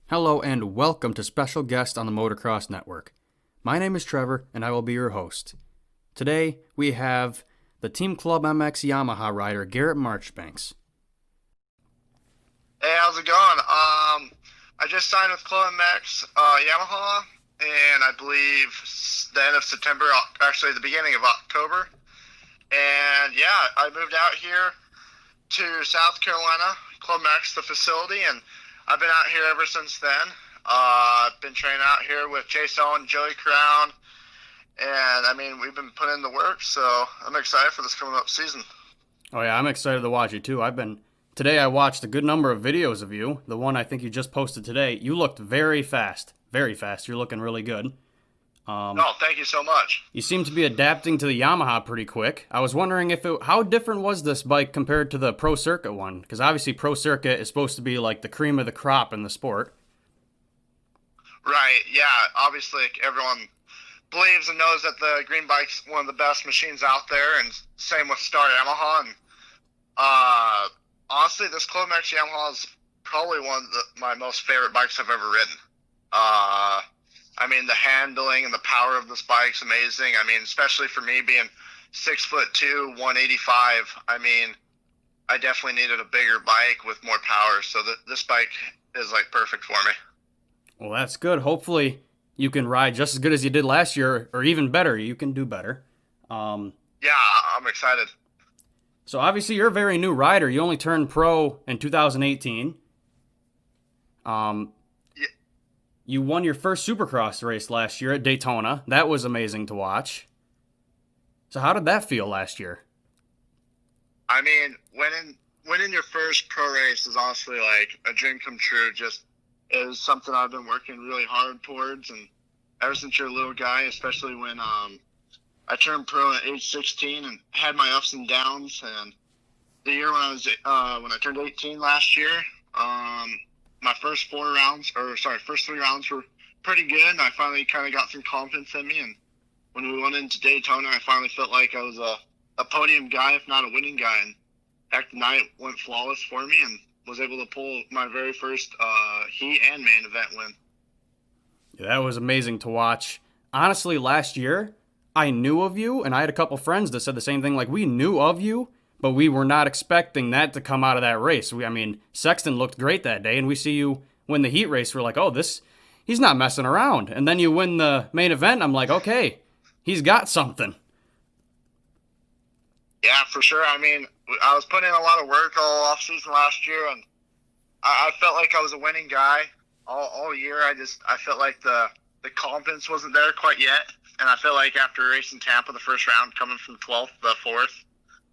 Hello and welcome to Special Guest on the Motocross Network. My name is Trevor and I will be your host. Today we have the Team Club MX Yamaha rider Garrett Marchbanks. Hey, how's it going? I just signed with Club MX Yamaha, and I believe the end of September, actually the beginning of October. And yeah, I moved out here to South Carolina, Club MX, the facility, and I've been out here ever since then. I've been training out here with Chase Owen, Joey Crown, and I mean, we've been putting in the work, so I'm excited for this coming up season. Oh yeah, I'm excited to watch you too. Today I watched a good number of videos of you. The one I think you just posted today. You looked very fast. Very fast. You're looking really good. Oh, thank you so much. You seem to be adapting to the Yamaha pretty quick. I was wondering how different was this bike compared to the Pro Circuit one? Because obviously Pro Circuit is supposed to be like the cream of the crop in the sport. Right, yeah. Obviously, everyone believes and knows that the green bike's one of the best machines out there, and same with Star Yamaha. And honestly, this Club MX Yamaha is probably one of my most favorite bikes I've ever ridden. I mean, the handling and the power of this bike's amazing. I mean, especially for me being 6'2", 185. I mean, I definitely needed a bigger bike with more power, so this bike is like perfect for me. Well, that's good. Hopefully you can ride just as good as you did last year, or even better. You can do better. Yeah, I'm excited. So obviously you're a very new rider. You only turned pro in 2018. Yeah. You won your first Supercross race last year at Daytona. That was amazing to watch. So how did that feel last year? I mean, winning your first pro race is honestly like a dream come true. Just it was something I've been working really hard towards, and ever since you're a little guy, especially when I turned pro at age 16 and had my ups and downs. And the year when I turned 18 last year, my first first 3 rounds were pretty good. And I finally kind of got some confidence in me. And when we went into Daytona, I finally felt like I was a podium guy, if not a winning guy. And heck, the night went flawless for me and was able to pull my very first heat and main event win. Yeah, that was amazing to watch. Honestly, last year, I knew of you, and I had a couple friends that said the same thing. Like, we knew of you, but we were not expecting that to come out of that race. Sexton looked great that day, and we see you win the heat race. We're like, oh, he's not messing around. And then you win the main event, and I'm like, okay, he's got something. Yeah, for sure. I mean, I was putting in a lot of work all offseason last year, and I felt like I was a winning guy all year. I felt like the confidence wasn't there quite yet. And I feel like after racing Tampa the first round, coming from 12th to 4th,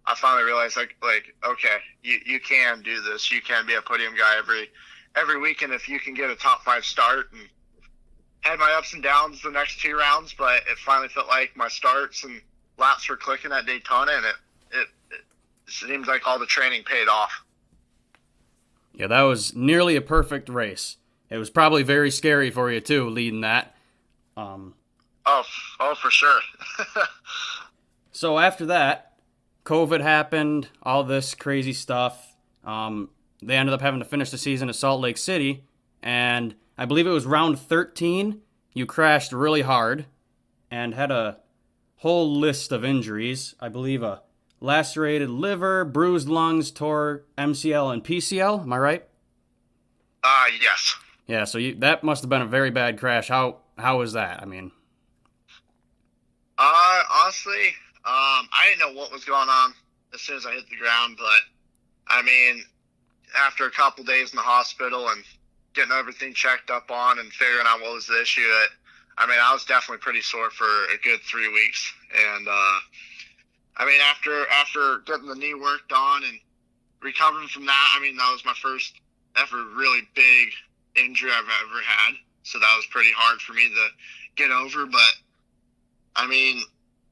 I finally realized like okay, you can do this. You can be a podium guy every weekend if you can get a top 5 start. And had my ups and downs the next 2 rounds, but it finally felt like my starts and laps were clicking at Daytona, and it seems like all the training paid off. Yeah, that was nearly a perfect race. It was probably very scary for you too, leading that. Oh, for sure. So after that, COVID happened, all this crazy stuff. They ended up having to finish the season at Salt Lake City, and I believe it was round 13. You crashed really hard and had a whole list of injuries. I believe a lacerated liver, bruised lungs, tore MCL and PCL. Am I right? Yes. Yeah, so that must have been a very bad crash. How was that? I mean, honestly, I didn't know what was going on as soon as I hit the ground, but I mean, after a couple days in the hospital and getting everything checked up on and figuring out what was the issue, I was definitely pretty sore for a good 3 weeks. And I mean, after getting the knee worked on and recovering from that, I mean, that was my first ever really big injury I've ever had. So that was pretty hard for me to get over. But I mean,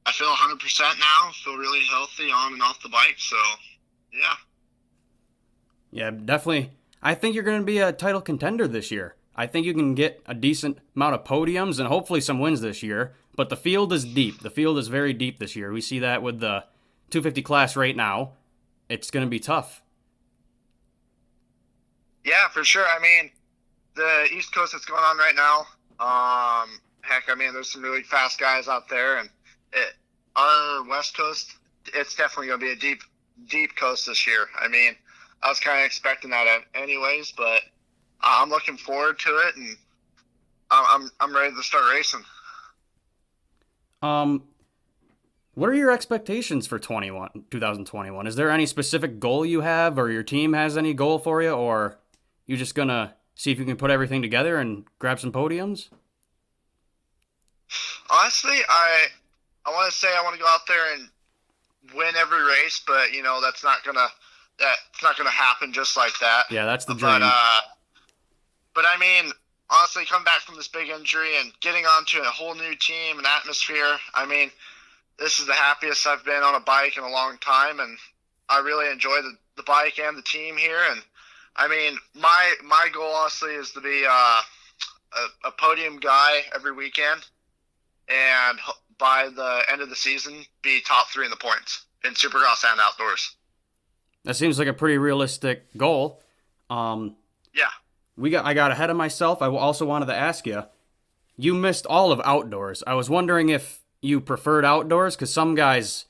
I feel 100% now. Feel really healthy on and off the bike. So yeah. Yeah, definitely. I think you're going to be a title contender this year. I think you can get a decent amount of podiums and hopefully some wins this year. But the field is deep. The field is very deep this year. We see that with the 250 class right now. It's going to be tough. Yeah, for sure. I mean, the East Coast that's going on right now. Heck, I mean, there's some really fast guys out there, and our West Coast, it's definitely going to be a deep coast this year. I mean, I was kind of expecting that anyways, but I'm looking forward to it, and I'm ready to start racing. What are your expectations for 2021? Is there any specific goal you have, or your team has any goal for you, or you just gonna see if you can put everything together and grab some podiums? Honestly, I want to say I want to go out there and win every race, but that's not gonna happen just like that. Yeah, that's the dream. But I mean, honestly, coming back from this big injury and getting onto a whole new team and atmosphere, I mean, this is the happiest I've been on a bike in a long time, and I really enjoy the bike and the team here. And I mean, my goal honestly is to be a podium guy every weekend, and by the end of the season, be top 3 in the points in Supercross and outdoors. That seems like a pretty realistic goal. Yeah. I got ahead of myself. I also wanted to ask you, you missed all of outdoors. I was wondering if you preferred outdoors, because some guys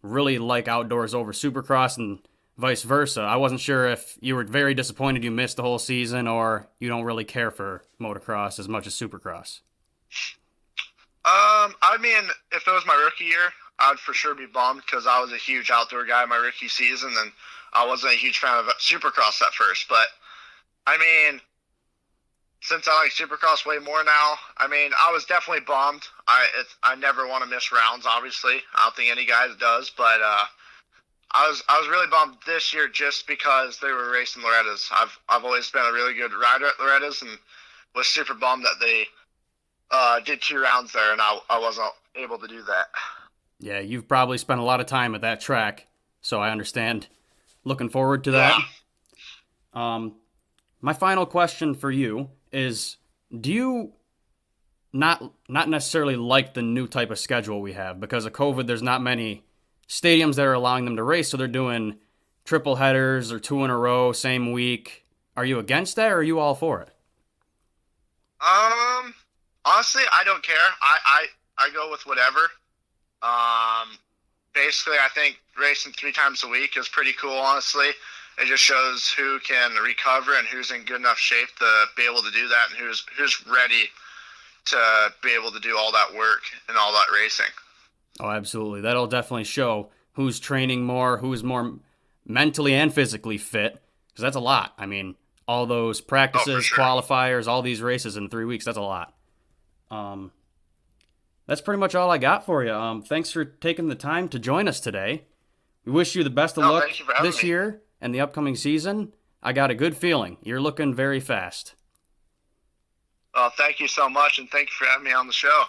really like outdoors over Supercross and vice versa. I wasn't sure if you were very disappointed you missed the whole season, or you don't really care for motocross as much as Supercross. I mean, if it was my rookie year, I'd for sure be bummed, because I was a huge outdoor guy my rookie season, and I wasn't a huge fan of Supercross at first. But I mean, since I like Supercross way more now, I mean, I was definitely bummed. I never want to miss rounds, obviously. I don't think any guy does, but I was really bummed this year just because they were racing Loretta's. I've always been a really good rider at Loretta's, and was super bummed that they did 2 rounds there, and I wasn't able to do that. Yeah, you've probably spent a lot of time at that track, so I understand. Looking forward to that. Yeah. My final question for you is, do you not necessarily like the new type of schedule we have? Because of COVID, there's not many stadiums that are allowing them to race, so they're doing triple headers or 2 in a row, same week. Are you against that, or are you all for it? Honestly, I don't care. I go with whatever. Basically, I think racing 3 times a week is pretty cool, honestly. It just shows who can recover and who's in good enough shape to be able to do that, and who's ready to be able to do all that work and all that racing. Oh, absolutely. That'll definitely show who's training more, who's more mentally and physically fit, because that's a lot. I mean, all those practices, sure. Qualifiers, all these races in 3 weeks, that's a lot. That's pretty much all I got for you. Thanks for taking the time to join us today. We wish you the best of luck this year and the upcoming season. I got a good feeling. You're looking very fast. Well, thank you so much, and thank you for having me on the show.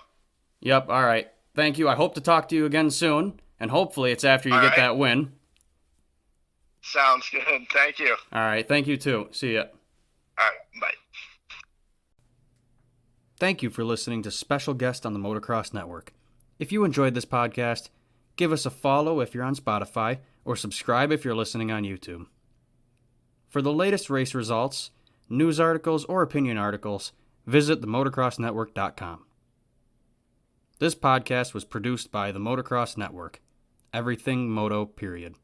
Yep, all right. Thank you. I hope to talk to you again soon, and hopefully it's after you get that win. Sounds good. Thank you. All right. Thank you, too. See ya. All right. Bye. Thank you for listening to Special Guest on the Motocross Network. If you enjoyed this podcast, give us a follow if you're on Spotify, or subscribe if you're listening on YouTube. For the latest race results, news articles, or opinion articles, visit themotocrossnetwork.com. This podcast was produced by the Motocross Network. Everything Moto, period.